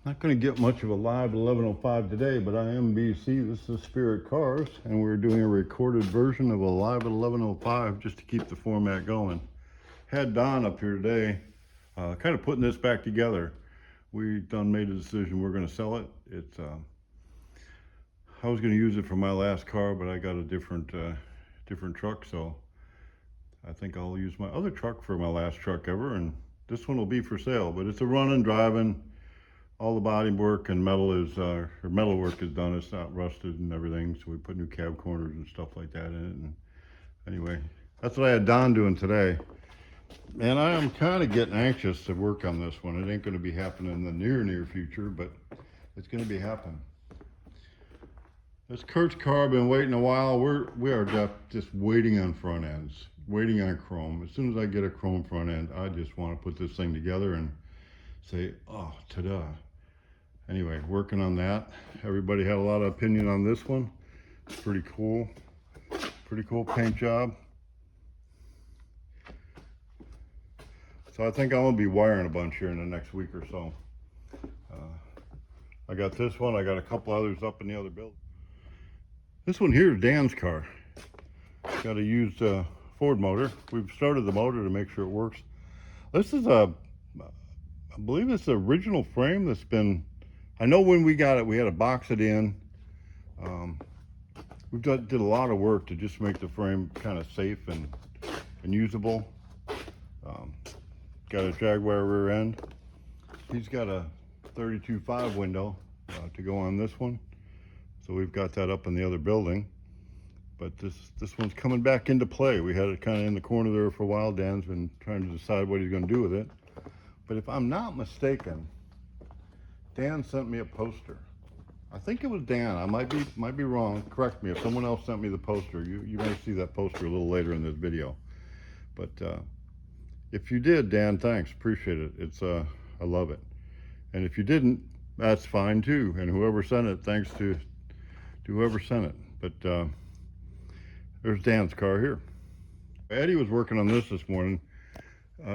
Not going to get much of a live 1105 today, but I am BC. This is Spiritcars, and we're doing a recorded version of a live at 1105 just to keep the format going. Had Don up here today, kind of putting this back together. We made a decision we're going to sell it. I was going to use it for my last car, but I got a different truck, so I think I'll use my other truck for my last truck ever, and this one will be for sale. But it's a running, driving. All the body work and metal work is done. It's not rusted and everything. So we put new cab corners and stuff like that in it. And anyway, that's what I had Don doing today. And I am kind of getting anxious to work on this one. It ain't going to be happening in the near future, but it's going to be happening. This Kurt's car, been waiting a while. We are just waiting on front ends, waiting on chrome. As soon as I get a chrome front end, I just want to put this thing together and say, oh, ta-da. Anyway, working on that. Everybody had a lot of opinion on this one. It's pretty cool paint job. So I think I'm gonna be wiring a bunch here in the next week or so. I got this one, I got a couple others up in the other building. This one here is Dan's car. Got a used Ford motor. We've started the motor to make sure it works. This is I believe it's the original frame that's been, I know when we got it, we had to box it in. We did a lot of work to just make the frame kind of safe and usable. Got a Jaguar rear end. He's got a 32.5 window to go on this one. So we've got that up in the other building. But this one's coming back into play. We had it kind of in the corner there for a while. Dan's been trying to decide what he's going to do with it. But if I'm not mistaken, Dan sent me a poster. I think it was Dan. I might be wrong. Correct me if someone else sent me the poster. You may see that poster a little later in this video. But if you did, Dan, thanks. Appreciate it. I love it. And if you didn't, that's fine too. And whoever sent it, thanks to whoever sent it. But there's Dan's car here. Eddie was working on this morning.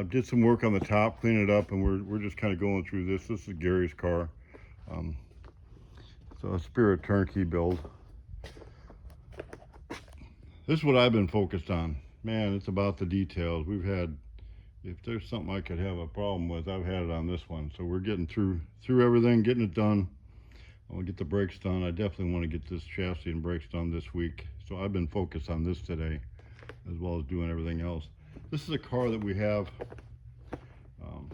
Did some work on the top, clean it up, and we're just kind of going through this. This is Gary's car. So a Spirit turnkey build. This is what I've been focused on. Man, it's about the details. If there's something I could have a problem with, I've had it on this one. So we're getting through everything, getting it done. I want to get the brakes done. I definitely want to get this chassis and brakes done this week. So I've been focused on this today, as well as doing everything else. This is a car that we have. I'm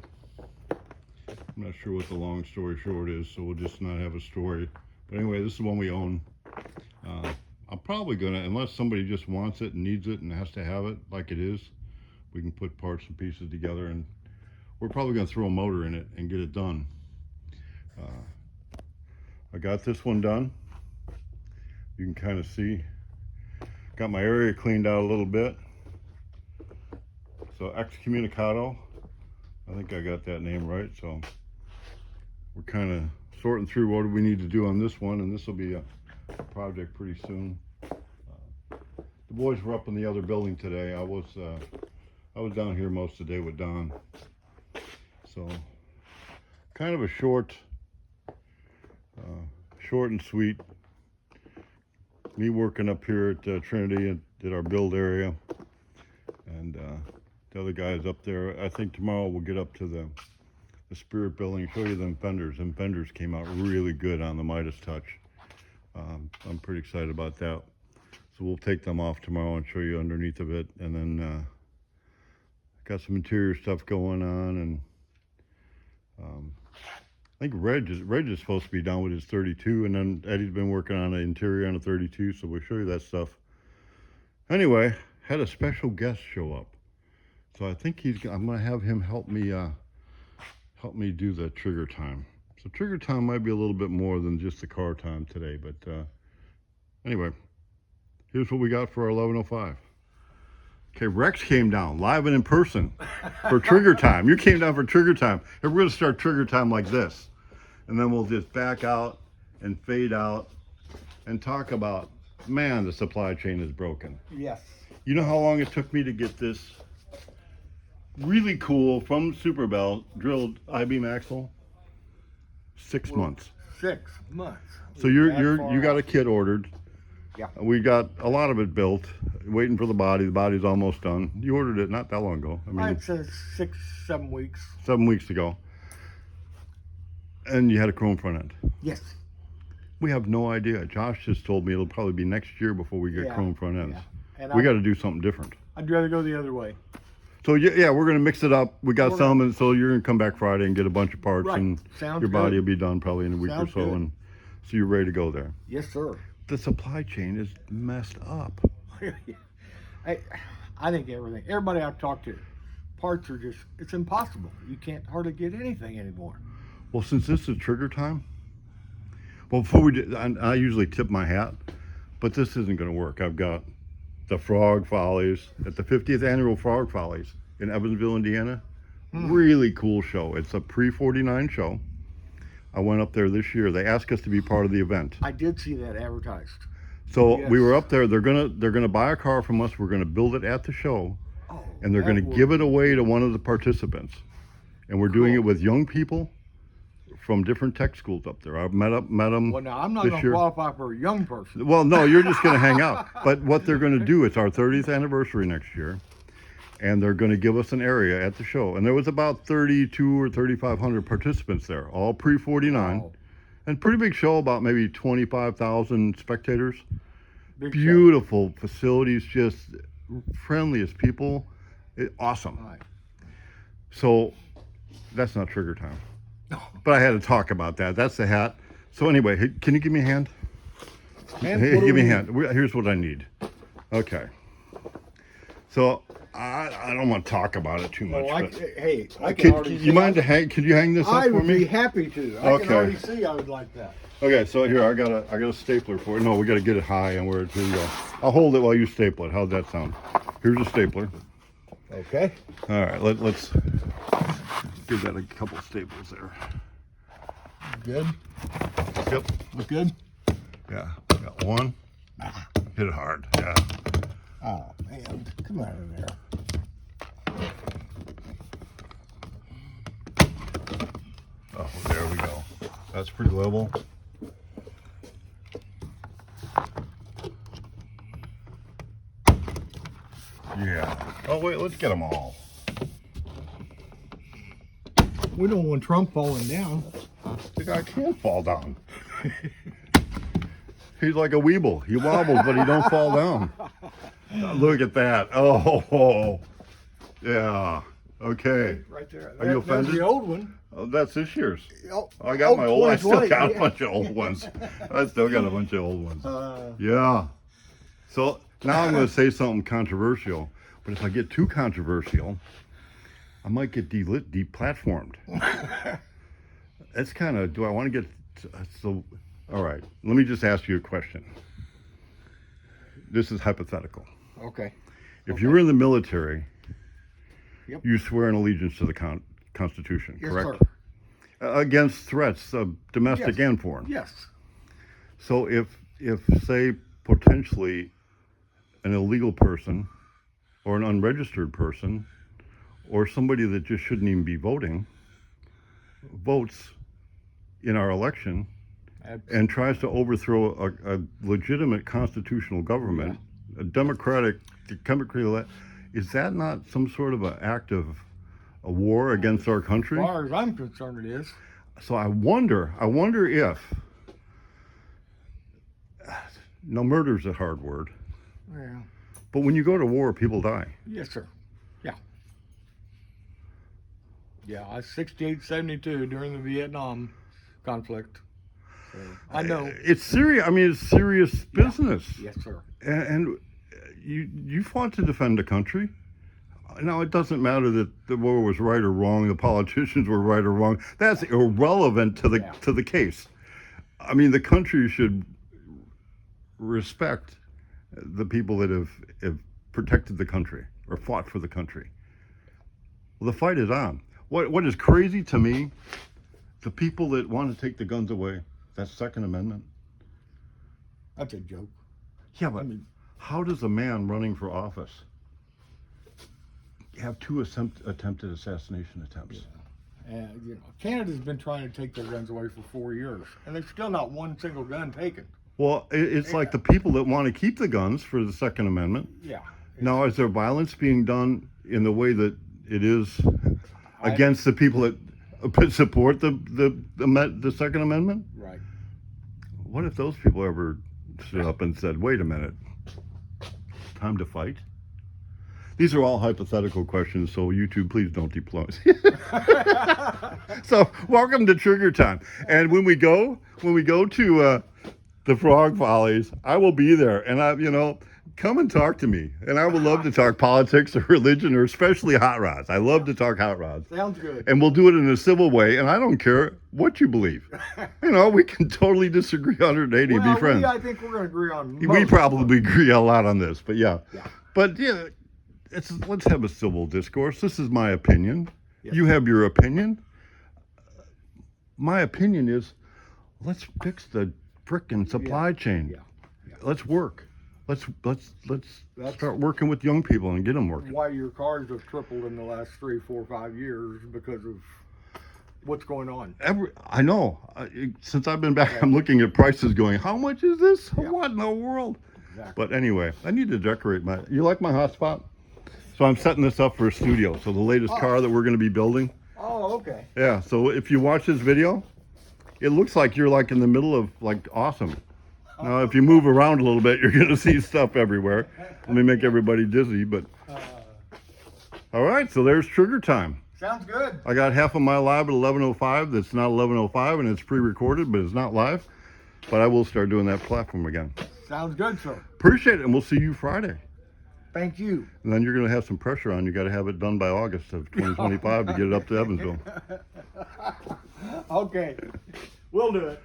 not sure what the long story short is, so we'll just not have a story. But anyway, this is one we own. I'm probably gonna, unless somebody just wants it and needs it and has to have it like it is, we can put parts and pieces together, and we're probably gonna throw a motor in it and get it done. I got this one done. You can kind of see, got my area cleaned out a little bit. So excommunicado, I think I got that name right. So we're kind of sorting through what do we need to do on this one, and this will be a project pretty soon. The boys were up in the other building today. I was down here most of the day with Don. So kind of a short and sweet. Me working up here at Trinity at our build area, and the other guys up there. I think tomorrow we'll get up to the Spirit building, show you them fenders. Them fenders came out really good on the Midas Touch. I'm pretty excited about that. So we'll take them off tomorrow and show you underneath of it. And then got some interior stuff going on. And I think Reg is supposed to be down with his 32. And then Eddie's been working on an interior on a 32. So we'll show you that stuff. Anyway, had a special guest show up. So I think I'm going to have him help me do the trigger time. So trigger time might be a little bit more than just the car time today, but anyway, here's what we got for our 1105. Okay, Rex came down live and in person for trigger time. You came down for trigger time. And we're going to start trigger time like this, and then we'll just back out and fade out and talk about, man, the supply chain is broken. Yes. You know how long it took me to get this really cool from Superbell drilled I-beam axle? 6 months. 6 months. So you got a kit ordered. Yeah. We got a lot of it built, waiting for the body. The body's almost done. You ordered it not that long ago. I mean, I'd say 6, 7 weeks. 7 weeks ago. And you had a chrome front end. Yes. We have no idea. Josh just told me it'll probably be next year before we get chrome front ends. Yeah. And we got to do something different. I'd rather go the other way. So yeah, we're gonna mix it up. We got some, and so you're gonna come back Friday and get a bunch of parts, and your body will be done probably in a week or so, and so you're ready to go there. Yes, sir. The supply chain is messed up. I think everybody I've talked to, parts are just, it's impossible. You can't hardly get anything anymore. Well, since this is trigger time, well, before we do, I usually tip my hat, but this isn't gonna work. I've got the Frog Follies at the 50th annual Frog Follies in Evansville, Indiana. Really cool show. It's a pre-49 show. I went up there this year. They asked us to be part of the event. I did see that advertised. So we were up there. They're gonna buy a car from us. We're gonna build it at the show, and they're gonna give it away to one of the participants. And we're doing it with young people from different tech schools up there. I've met them. Well, now I'm not going to qualify for a young person. Well, no, you're just going to hang out. But what they're going to do, it's our 30th anniversary next year, and they're going to give us an area at the show. And there was about 32 or 3,500 participants there, all pre-49. Wow. And pretty big show, about maybe 25,000 spectators. Beautiful facilities, just friendliest people. Awesome. Right. So that's not trigger time. But I had to talk about that. That's the hat. So anyway, can you give me a hand? Hey, give me a hand. Here's what I need. Okay. So I don't want to talk about it too much. I can already see. You mind to hang? Could you hang this up for me? I would be happy to. I can already see I would like that. Okay, so here I got a stapler for it. No, we got to get it high and where it's here you go. I'll hold it while you staple it. How's that sound? Here's a stapler. Okay. All right. Let's give that a couple staples there. Good. Yep. Look good? Yeah. Got one. Hit it hard. Yeah. Oh, man. Come out of there. Oh, there we go. That's pretty level. Yeah. Oh, wait. Let's get them all. We don't want Trump falling down. The guy can't fall down. He's like a weeble. He wobbles, but he don't fall down. Look at that. Oh, yeah. Okay. Right there. Are you offended? That's the old one. Oh, that's this year's. Oh, I got my old. I still got yeah. a bunch of old ones. I still got a bunch of old ones. Yeah. So now I'm going to say something controversial, but if I get too controversial, I might get deplatformed. That's kind of, do I want to get, so, all right, let me just ask you a question. This is hypothetical. Okay. If you were in the military, Yep. you swear an allegiance to the Constitution, Yes, correct? Sir. Against threats, domestic and foreign. Yes. So if say, potentially an illegal person or an unregistered person or somebody that just shouldn't even be voting votes in our election and tries to overthrow a legitimate constitutional government, a democratic, is that not some sort of an act of a war against our country? As far as I'm concerned, it is. So I wonder if, no, murder's a hard word, Yeah. but when you go to war, people die. Yes, sir. Yeah. Yeah, I was 68, 72 during the Vietnam conflict. So I know. It's serious. I mean, it's serious business. Yes, sir. And you fought to defend the country. Now, it doesn't matter that the war was right or wrong, the politicians were right or wrong. That's irrelevant to the case. I mean, the country should respect the people that have protected the country or fought for the country. Well, the fight is on. What is crazy to me, the people that want to take the guns away, that's Second Amendment. That's a joke. Yeah, but how does a man running for office have two attempted assassination attempts? And Canada's been trying to take their guns away for 4 years, and there's still not one single gun taken. Well, it's like the people that want to keep the guns for the Second Amendment. Yeah. Now, is there violence being done in the way that it is against the people that support the Second Amendment? Right. What if those people ever stood up and said, "Wait a minute, time to fight"? These are all hypothetical questions, so YouTube, please don't deploy. So, welcome to Trigger Time. And when we go to the Frog Follies, I will be there, and come and talk to me. And I would love to talk politics or religion, or especially hot rods. I love to talk hot rods. Sounds good. And we'll do it in a civil way, and I don't care what you believe. We can totally disagree 180 and be friends. I think we're going to agree on most. We probably agree a lot on this, but yeah. Yeah. But yeah, let's have a civil discourse. This is my opinion. Yes. You have your opinion. My opinion is, let's fix the frickin' supply chain. Yeah. Let's work. Let's start working with young people and get them working. Why your cars have tripled in the last 3, 4, 5 years because of what's going on. I know. Since I've been back, I'm looking at prices going, how much is this? Yeah. What in the world? Exactly. But anyway, I need to decorate you like my hotspot? So I'm setting this up for a studio. So the latest car that we're going to be building. Oh, okay. Yeah. So if you watch this video, it looks like you're like in the middle of awesome. Now, if you move around a little bit, you're going to see stuff everywhere. Let me make everybody dizzy, but. All right. So there's Trigger Time. Sounds good. I got half of my live at 11:05. That's not 11:05, and it's pre-recorded, but it's not live. But I will start doing that platform again. Sounds good, sir. Appreciate it, and we'll see you Friday. Thank you. And then you're going to have some pressure on. You got to have it done by August of 2025 to get it up to Evansville. Okay. We'll do it.